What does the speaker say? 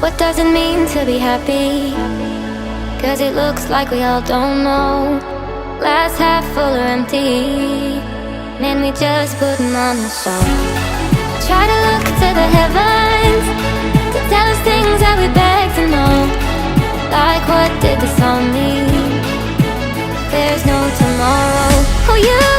What does it mean to be happy? 'Cause it looks like we all don't know. Glass half full or empty, man, we just putting on a show. Try to look to the heavens to tell us things that we beg to know. Like, what did this all mean? There's no tomorrow. Oh, you